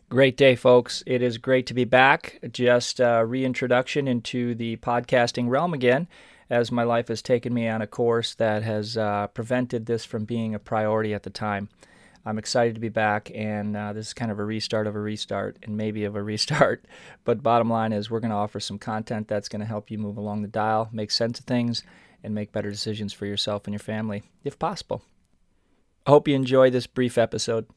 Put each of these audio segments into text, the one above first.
Great day, folks. It is great to be back. Just a reintroduction into the podcasting realm again, as my life has taken me on a course that has prevented this from being a priority at the time. I'm excited to be back, and this is kind of a restart of a restart, and maybe of a restart. But bottom line is, we're going to offer some content that's going to help you move along the dial, make sense of things, and make better decisions for yourself and your family, if possible. I hope you enjoy this brief episode.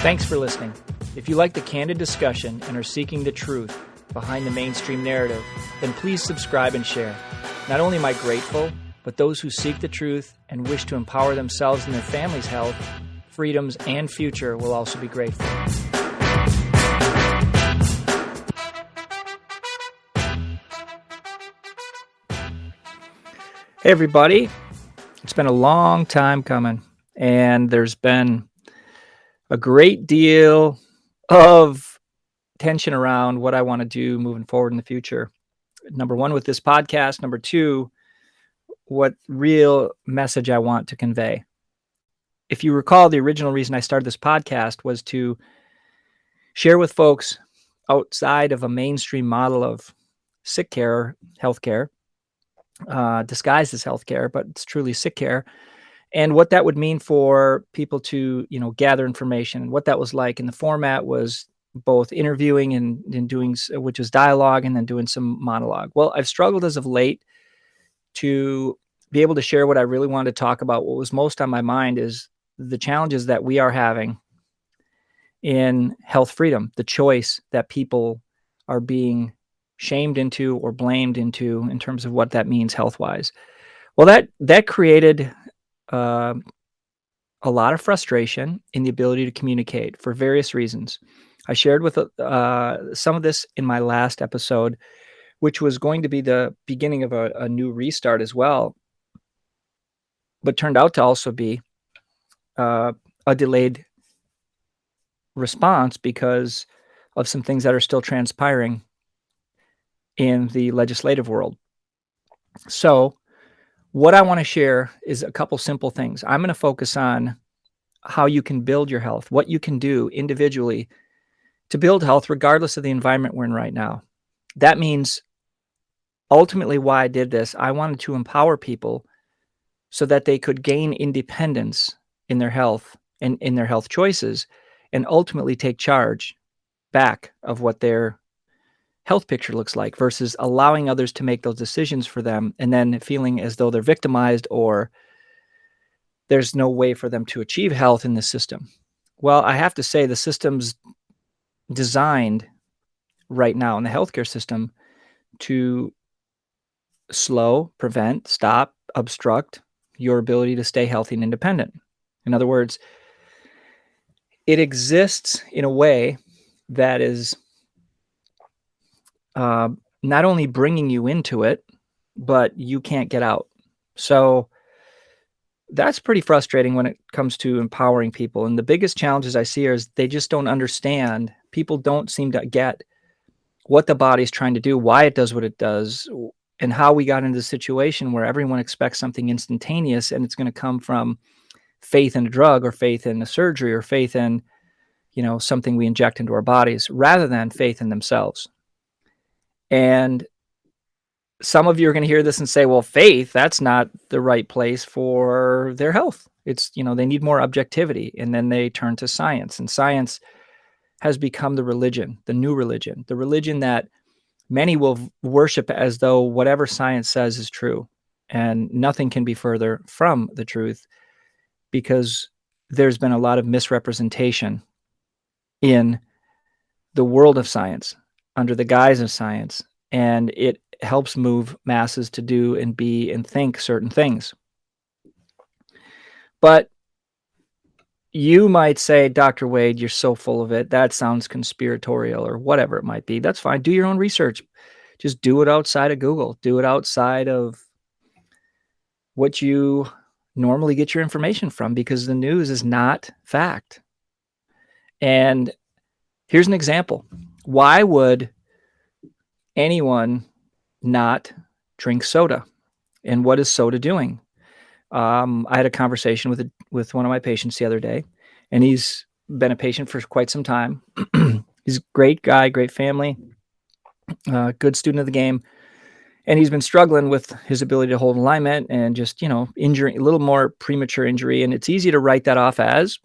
Thanks for listening. If you like the candid discussion and are seeking the truth behind the mainstream narrative, then please subscribe and share. Not only am I grateful, but those who seek the truth and wish to empower themselves and their family's health, freedoms, and future will also be grateful. Hey everybody, it's been a long time coming, and there's been a great deal of tension around what I want to do moving forward in the future. Number one, with this podcast. Number two, what real message I want to convey. If you recall, the original reason I started this podcast was to share with folks outside of a mainstream model of sick care, healthcare, disguised as healthcare, but it's truly sick care, and what that would mean for people to, gather information, and what that was like. And the format was both interviewing and doing, which is dialogue, and then doing some monologue. Well, I've struggled as of late to be able to share what I really wanted to talk about. What was most on my mind is the challenges that we are having in health freedom, the choice that people are being shamed into or blamed into in terms of what that means health-wise. Well, that created a lot of frustration in the ability to communicate for various reasons. I shared with some of this in my last episode, which was going to be the beginning of a new restart as well, but turned out to also be a delayed response because of some things that are still transpiring in the legislative world. So what I want to share is a couple simple things. I'm going to focus on how you can build your health, what you can do individually to build health regardless of the environment we're in right now. That means ultimately why I did this. I wanted to empower people so that they could gain independence in their health and in their health choices, and ultimately take charge back of what their health picture looks like, versus allowing others to make those decisions for them and then feeling as though they're victimized or there's no way for them to achieve health in the system. Well, I have to say the system's designed right now in the healthcare system to slow, prevent, stop, obstruct your ability to stay healthy and independent. In other words, it exists in a way that is not only bringing you into it, but you can't get out. So that's pretty frustrating when it comes to empowering people. And the biggest challenges I see is they just don't understand. People don't seem to get what the body's trying to do, why it does what it does, and how we got into the situation where everyone expects something instantaneous, and it's going to come from faith in a drug or faith in a surgery or faith in, something we inject into our bodies, rather than faith in themselves. And some of you are going to hear this and say, well, faith, that's not the right place for their health. It's, they need more objectivity. And then they turn to science, and science has become the religion, the new religion, the religion that many will worship as though whatever science says is true. And nothing can be further from the truth, because there's been a lot of misrepresentation in the world of science under the guise of science, and it helps move masses to do and be and think certain things. But you might say, Dr. Wade, you're so full of it. That sounds conspiratorial, or whatever it might be. That's fine. Do your own research. Just do it outside of Google. Do it outside of what you normally get your information from, because the news is not fact. And here's an example. Why would anyone not drink soda? And what is soda doing? I had a conversation with one of my patients the other day, and he's been a patient for quite some time. He's a great guy, great family, good student of the game, and he's been struggling with his ability to hold alignment and just, injury, a little more premature injury. And it's easy to write that off as,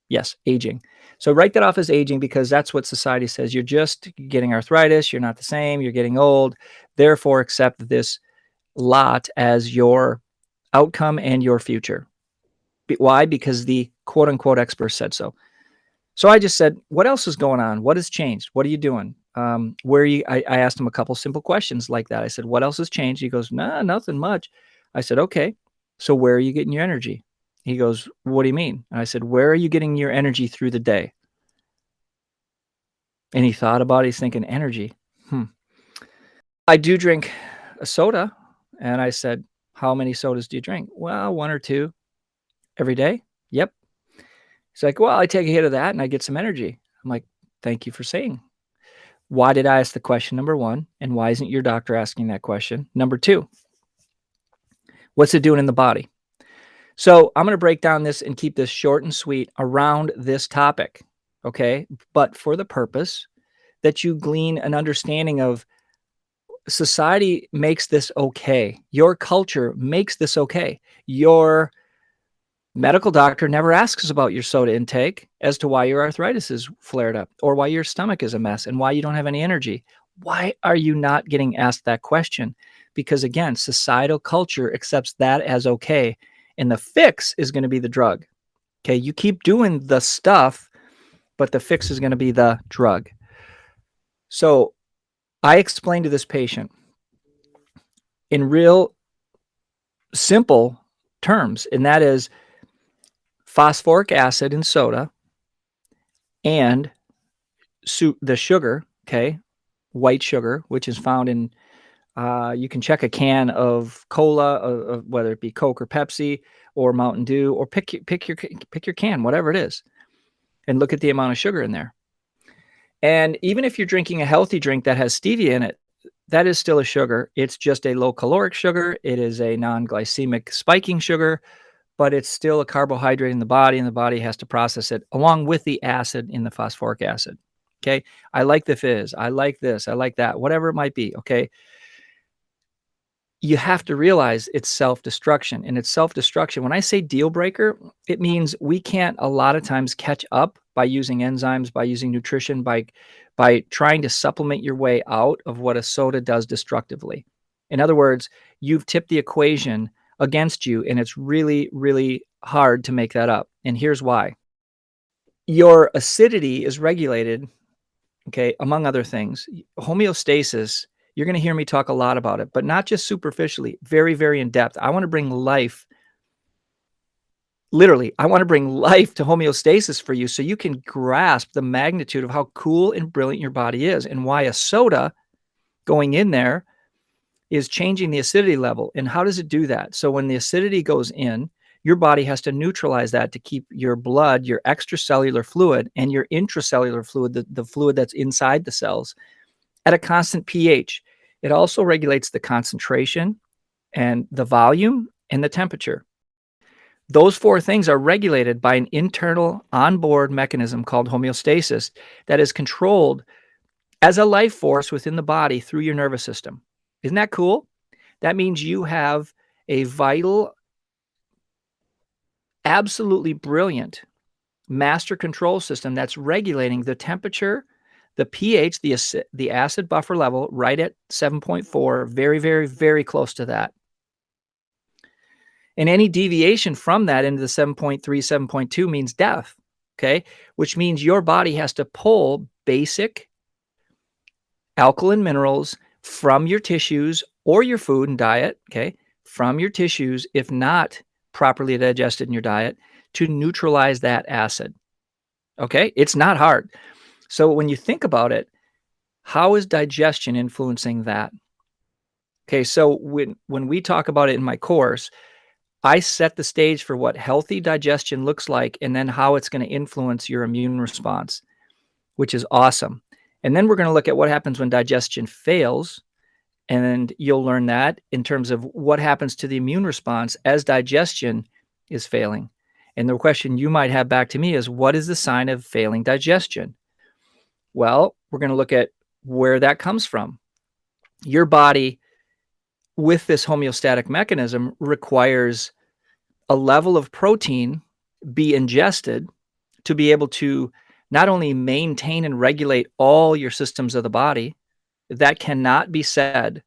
yes, aging. So write that off as aging because that's what society says. You're just getting arthritis. You're not the same. You're getting old. Therefore, accept this lot as your outcome and your future. Why? Because the quote unquote experts said so. So I just said, what else is going on? What has changed? What are you doing? Where are you? I asked him a couple simple questions like that. I said, what else has changed? He goes, nah, nothing much. I said, okay. So where are you getting your energy? He goes, what do you mean? And I said, where are you getting your energy through the day? And he thought about it. He's thinking, energy. I do drink a soda. And I said, how many sodas do you drink? Well, one or two every day. Yep. He's like, well, I take a hit of that and I get some energy. I'm like, thank you for saying. Why did I ask the question, number one? And why isn't your doctor asking that question? Number two, what's it doing in the body? So I'm going to break down this and keep this short and sweet around this topic, okay? But for the purpose that you glean an understanding of society makes this okay. Your culture makes this okay. Your medical doctor never asks about your soda intake as to why your arthritis is flared up or why your stomach is a mess and why you don't have any energy. Why are you not getting asked that question? Because again, societal culture accepts that as okay. And the fix is going to be the drug. Okay. You keep doing the stuff, but the fix is going to be the drug. So I explained to this patient in real simple terms, and that is phosphoric acid in soda and the sugar, okay, white sugar, which is found in, you can check a can of cola, whether it be Coke or Pepsi or Mountain Dew, or pick your can, whatever it is, and look at the amount of sugar in there. And even if you're drinking a healthy drink that has stevia in it, that is still a sugar. It's just a low caloric sugar. It is a non-glycemic spiking sugar, but it's still a carbohydrate in the body, and the body has to process it along with the acid in the phosphoric acid. Okay. I like the fizz. I like this. I like that, whatever it might be. Okay. You have to realize it's self-destruction, and it's self-destruction. When I say deal breaker, it means we can't a lot of times catch up by using enzymes, by using nutrition, by trying to supplement your way out of what a soda does destructively. In other words, you've tipped the equation against you, and it's really, really hard to make that up. And here's why. Your acidity is regulated, okay, among other things. Homeostasis, you're going to hear me talk a lot about it, but not just superficially, very, very in depth. I want to bring life, literally, I want to bring life to homeostasis for you so you can grasp the magnitude of how cool and brilliant your body is and why a soda going in there is changing the acidity level. And how does it do that? So when the acidity goes in, your body has to neutralize that to keep your blood, your extracellular fluid, and your intracellular fluid, the fluid that's inside the cells, at a constant pH. It also regulates the concentration and the volume and the temperature. Those four things are regulated by an internal onboard mechanism called homeostasis that is controlled as a life force within the body through your nervous system. Isn't that cool? That means you have a vital, absolutely brilliant master control system that's regulating the temperature, the pH, the acid buffer level right at 7.4, very, very, very close to that. And any deviation from that into the 7.3, 7.2 means death, okay? Which means your body has to pull basic alkaline minerals from your tissues or your food and diet, okay? From your tissues, if not properly digested in your diet, to neutralize that acid, okay? It's not hard. So when you think about it, how is digestion influencing that? Okay, so when we talk about it in my course, I set the stage for what healthy digestion looks like and then how it's going to influence your immune response, which is awesome. And then we're going to look at what happens when digestion fails. And you'll learn that in terms of what happens to the immune response as digestion is failing. And the question you might have back to me is, what is the sign of failing digestion? Well, we're going to look at where that comes from. Your body, with this homeostatic mechanism, requires a level of protein be ingested to be able to not only maintain and regulate all your systems of the body. That cannot be said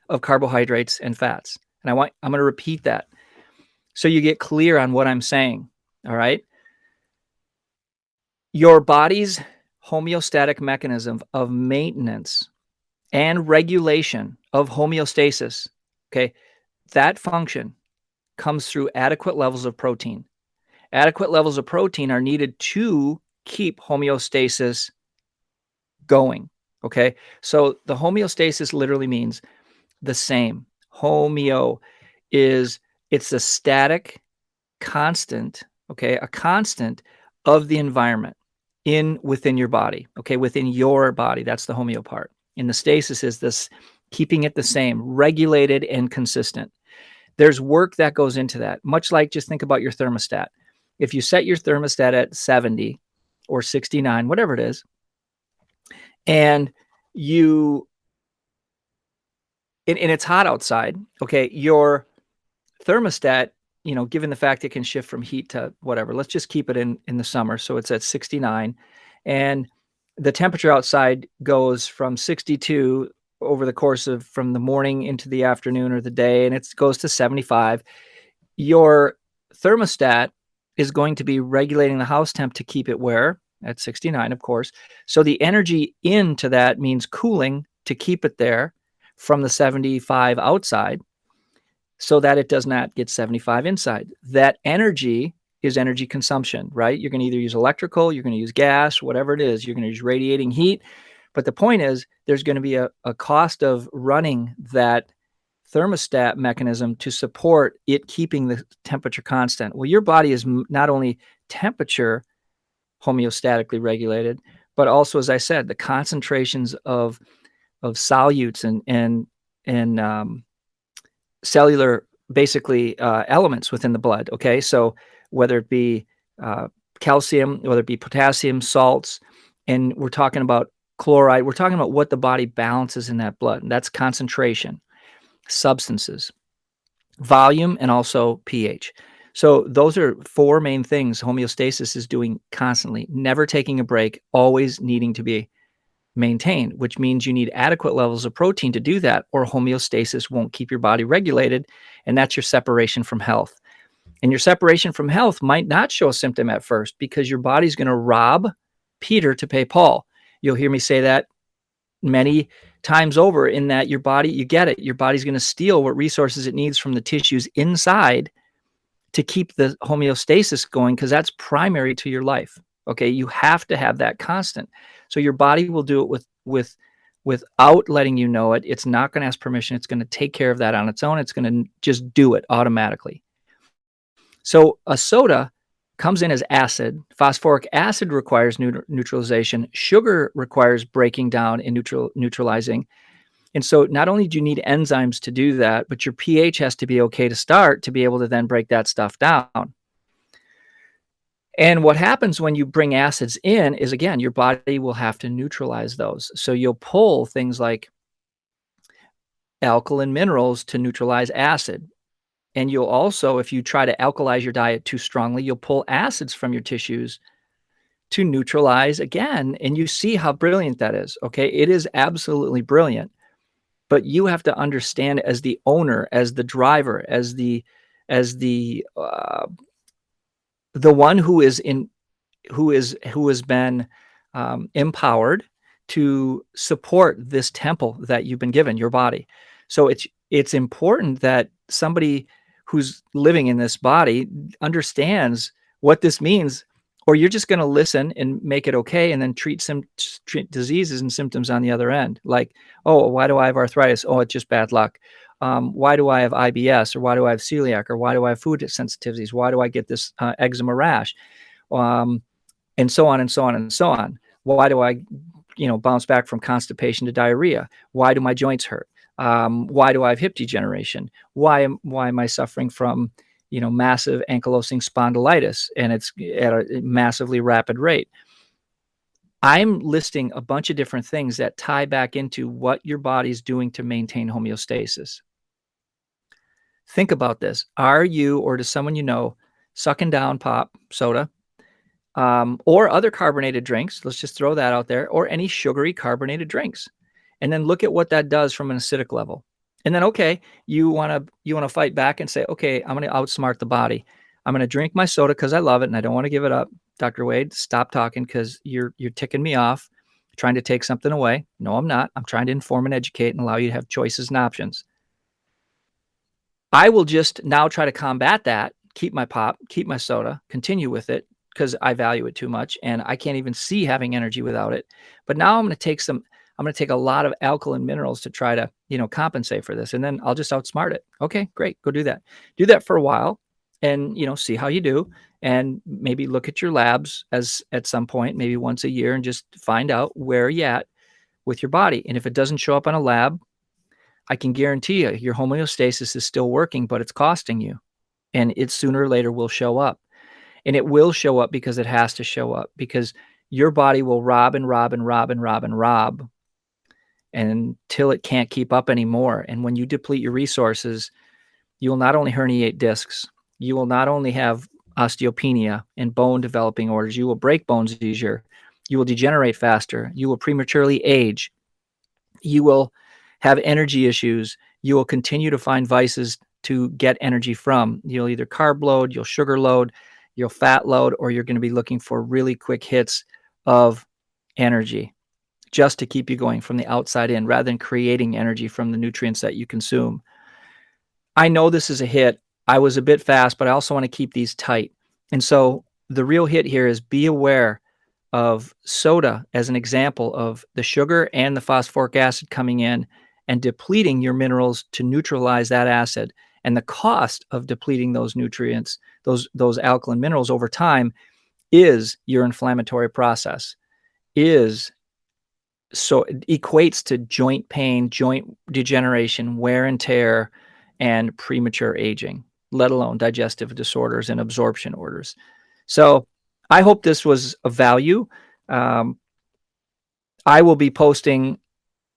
of carbohydrates and fats. And I'm going to repeat that so you get clear on what I'm saying. All right. Your body's homeostatic mechanism of maintenance and regulation of homeostasis, okay, that function comes through adequate levels of protein. Adequate levels of protein are needed to keep homeostasis going, okay? So the homeostasis literally means the same. Homeo it's a static constant, okay, a constant of the environment within your body, okay, within your body. That's the homeo part. And the stasis is this keeping it the same, regulated and consistent. There's work that goes into that, much like just think about your thermostat. If you set your thermostat at 70 or 69, whatever it is, and it's hot outside, okay, your thermostat, given the fact it can shift from heat to whatever, let's just keep it in the summer. So it's at 69, and the temperature outside goes from 62 over the course of from the morning into the afternoon or the day, and it goes to 75. Your thermostat is going to be regulating the house temp to keep it where? At 69, of course. So the energy into that means cooling to keep it there from the 75 outside so that it does not get 75 inside. That energy is energy consumption, right? You're going to either use electrical, you're going to use gas, whatever it is, you're going to use radiating heat. But the point is, there's going to be a cost of running that thermostat mechanism to support it keeping the temperature constant. Well, your body is not only temperature homeostatically regulated, but also, as I said, the concentrations of solutes and cellular, basically, elements within the blood. Okay, so whether it be calcium, whether it be potassium, salts, and we're talking about chloride, we're talking about what the body balances in that blood. And that's concentration, substances, volume, and also pH. So those are four main things homeostasis is doing constantly, never taking a break, always needing to be maintained, which means you need adequate levels of protein to do that, or homeostasis won't keep your body regulated, and that's your separation from health. And your separation from health might not show a symptom at first because your body's going to rob Peter to pay Paul. You'll hear me say that many times over, in that your body, you get it, your body's going to steal what resources it needs from the tissues inside to keep the homeostasis going, because that's primary to your life. Okay, you have to have that constant. So your body will do it without letting you know it. It's not going to ask permission. It's going to take care of that on its own. It's going to just do it automatically. So a soda comes in as acid. Phosphoric acid requires neutralization. Sugar requires breaking down and neutralizing. And so not only do you need enzymes to do that, but your pH has to be okay to start to be able to then break that stuff down. And what happens when you bring acids in is, again, your body will have to neutralize those. So you'll pull things like alkaline minerals to neutralize acid. And you'll also, if you try to alkalize your diet too strongly, you'll pull acids from your tissues to neutralize again. And you see how brilliant that is. Okay, it is absolutely brilliant. But you have to understand, as the owner, as the driver, as the one who has been empowered to support this temple that you've been given, your body. So it's important that somebody who's living in this body understands what this means, or you're just going to listen and make it okay and then treat diseases and symptoms on the other end. Like, oh, why do I have arthritis? Oh, it's just bad luck. why do I have IBS, or why do I have celiac, or why do I have food sensitivities? Why do I get this eczema rash? Um, and so on and so on and so on. Why do I, bounce back from constipation to diarrhea? Why do my joints hurt? Why do I have hip degeneration? Why am I suffering from, massive ankylosing spondylitis, and it's at a massively rapid rate? I'm listing a bunch of different things that tie back into what your body's doing to maintain homeostasis. Think about this. Are you, or does someone sucking down pop, soda, or other carbonated drinks? Let's just throw that out there, or any sugary carbonated drinks. And then look at what that does from an acidic level. And then, okay, you want to fight back and say, okay, I'm going to outsmart the body. I'm going to drink my soda because I love it and I don't want to give it up. Dr. Wade, stop talking because you're ticking me off, trying to take something away. No, I'm not. I'm trying to inform and educate and allow you to have choices and options. I will just now try to combat that, keep my pop, keep my soda, continue with it because I value it too much and I can't even see having energy without it. But now I'm going to take a lot of alkaline minerals to try to, compensate for this. And then I'll just outsmart it. Okay, great. Go do that. Do that for a while and, see how you do, and maybe look at your labs at some point, maybe once a year, and just find out where you're at with your body. And if it doesn't show up on a lab, I can guarantee you your homeostasis is still working, but it's costing you, and it sooner or later will show up. And it will show up because it has to show up, because your body will rob and rob and rob and rob and rob until it can't keep up anymore. And when you deplete your resources, you will not only herniate discs, you will not only have osteopenia and bone developing orders, you will break bones easier, you will degenerate faster, you will prematurely age, you will have energy issues, you will continue to find vices to get energy from. You'll either carb load, you'll sugar load, you'll fat load, or you're going to be looking for really quick hits of energy just to keep you going from the outside in rather than creating energy from the nutrients that you consume. I know this is a hit. I was a bit fast, but I also want to keep these tight. And so the real hit here is be aware of soda as an example of the sugar and the phosphoric acid coming in and depleting your minerals to neutralize that acid. And the cost of depleting those nutrients, those alkaline minerals over time, is your inflammatory process, so it equates to joint pain, joint degeneration, wear and tear, and premature aging, let alone digestive disorders and absorption orders. So I hope this was of value. I will be posting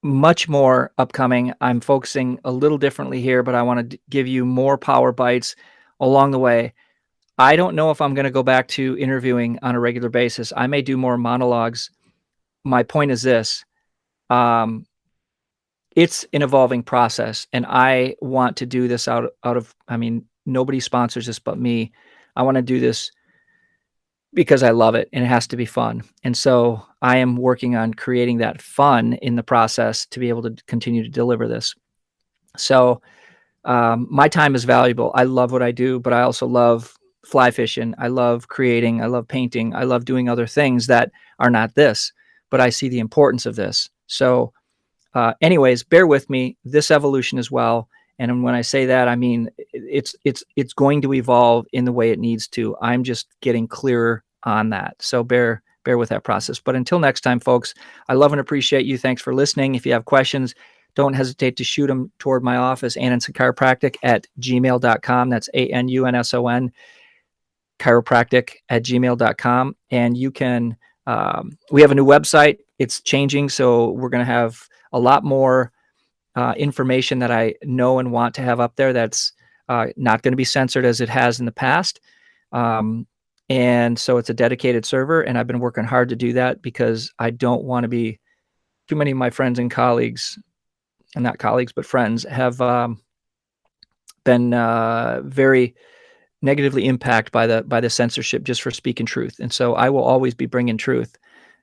much more upcoming. I'm focusing a little differently here, but I want to give you more power bites along the way. I don't know if I'm going to go back to interviewing on a regular basis. I may do more monologues. My point is this. It's an evolving process, and I want to do this out of, nobody sponsors this but me. I want to do this because I love it and it has to be fun. And so I am working on creating that fun in the process to be able to continue to deliver this. So my time is valuable. I love what I do, but I also love fly fishing. I love creating. I love painting. I love doing other things that are not this, but I see the importance of this. So anyways, bear with me, this evolution as well. And when I say that, I mean, it's going to evolve in the way it needs to. I'm just getting clearer on that. So bear with that process. But until next time, folks, I love and appreciate you. Thanks for listening. If you have questions, don't hesitate to shoot them toward my office, Anunson Chiropractic at gmail.com. That's ANUNSON chiropractic at gmail.com. And you can, we have a new website. It's changing. So we're going to have a lot more information that I know and want to have up there that's not going to be censored as it has in the past. And so it's a dedicated server, and I've been working hard to do that because I don't want to be, too many of my friends and colleagues, and not colleagues, but friends, have been very negatively impacted by the censorship just for speaking truth. And so I will always be bringing truth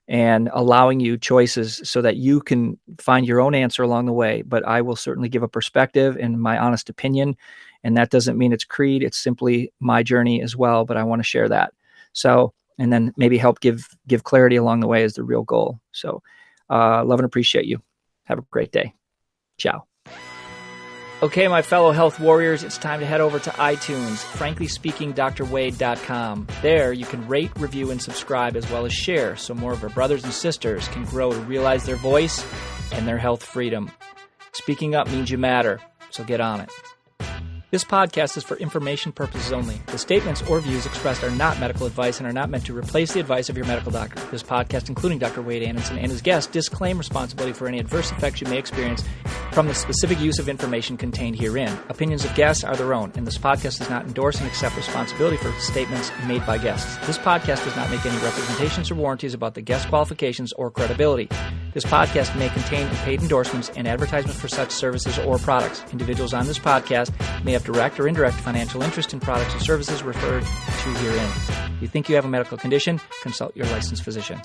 and allowing you choices so that you can find your own answer along the way. But I will certainly give a perspective and my honest opinion. And that doesn't mean it's creed. It's simply my journey as well. But I want to share that. So, and then maybe help give clarity along the way is the real goal. So love and appreciate you. Have a great day. Ciao. Okay, my fellow health warriors, it's time to head over to iTunes, franklyspeakingdrwade.com. There, you can rate, review, and subscribe, as well as share, so more of our brothers and sisters can grow to realize their voice and their health freedom. Speaking up means you matter, so get on it. This podcast is for information purposes only. The statements or views expressed are not medical advice and are not meant to replace the advice of your medical doctor. This podcast, including Dr. Wade Anderson and his guests, disclaim responsibility for any adverse effects you may experience from the specific use of information contained herein. Opinions of guests are their own, and this podcast does not endorse and accept responsibility for statements made by guests. This podcast does not make any representations or warranties about the guest qualifications or credibility. This podcast may contain paid endorsements and advertisements for such services or products. Individuals on this podcast may have direct or indirect financial interest in products or services referred to herein. If you think you have a medical condition, consult your licensed physician.